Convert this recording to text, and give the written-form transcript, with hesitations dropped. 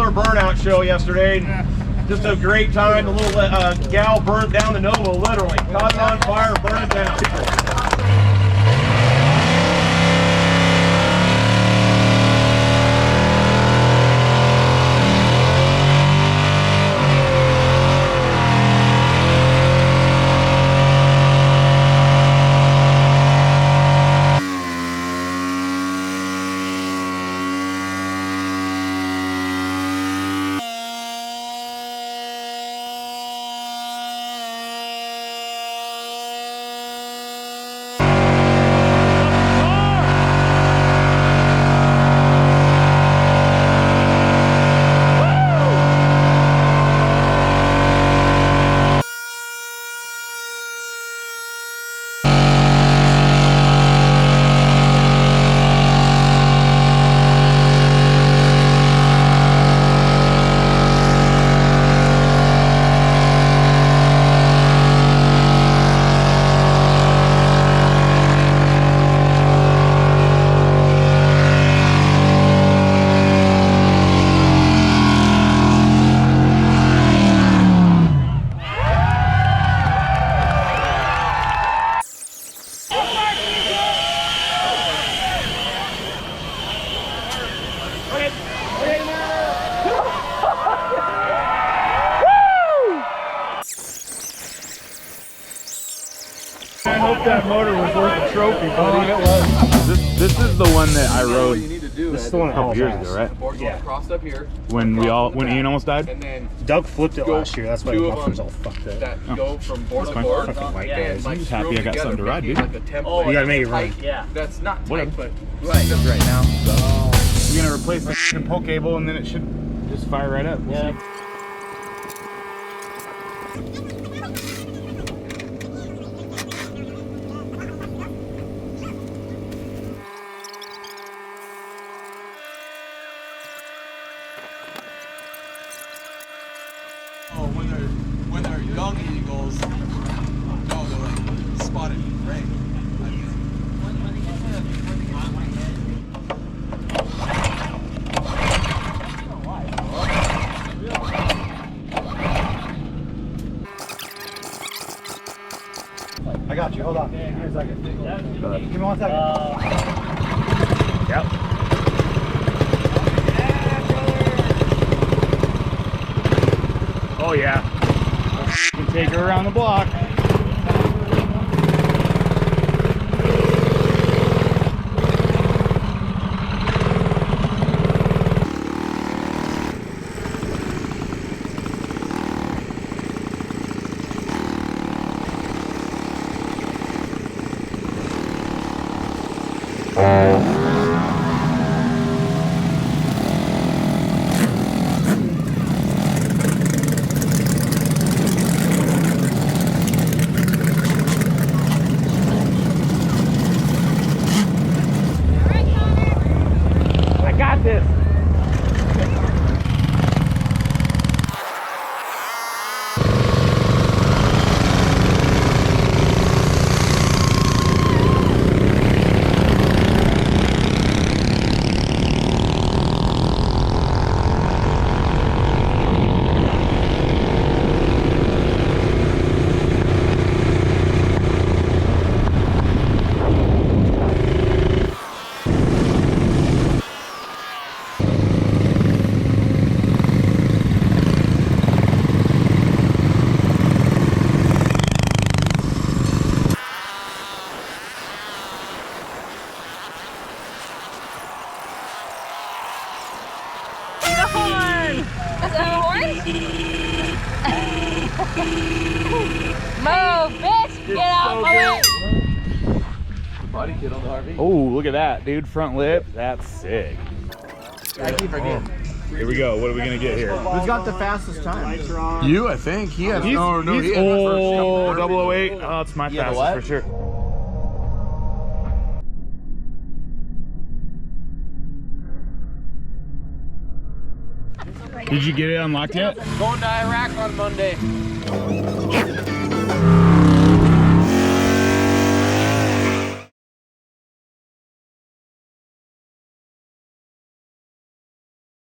killer burnout show yesterday. Just a great time. The little gal burnt down the Nova, literally. Caught it on fire, burned it down. I hope that motor was worth a trophy, buddy. It was. This is the one that I rode This is the one a couple years ago, right? Yeah. Crossed up here, When Ian almost died? and then Doug flipped it Go- last year. That's why the two of muffler's them all fucked up. that go from board to fine. board. Fucking white and guys. like I'm just happy screw I got together, something to ride, making dude. Like a template. You gotta make it tight. right. Yeah. That's not tight, Whatever. but Right. just right now. We're gonna replace the f***ing pull cable and then it should just fire right up. We'll see. Oh, when they're young eagles, no, they're like spotted gray. I got you. Hold on. Give me a second. Give me 1 second. Yep. Oh yeah. Can take her around the block. I got this. Move, bitch! Get out my way! Body kit on the RV. Oh, look at that, dude. Front lip. That's sick. I keep forgetting. Here we go. What are we gonna get here? Who's got the fastest time? You, I think he has. He's, he he's had the first couple. 008. Oh, it's my Yeah, the fastest what? for sure. Did you get it unlocked yet? Going to Iraq on Monday.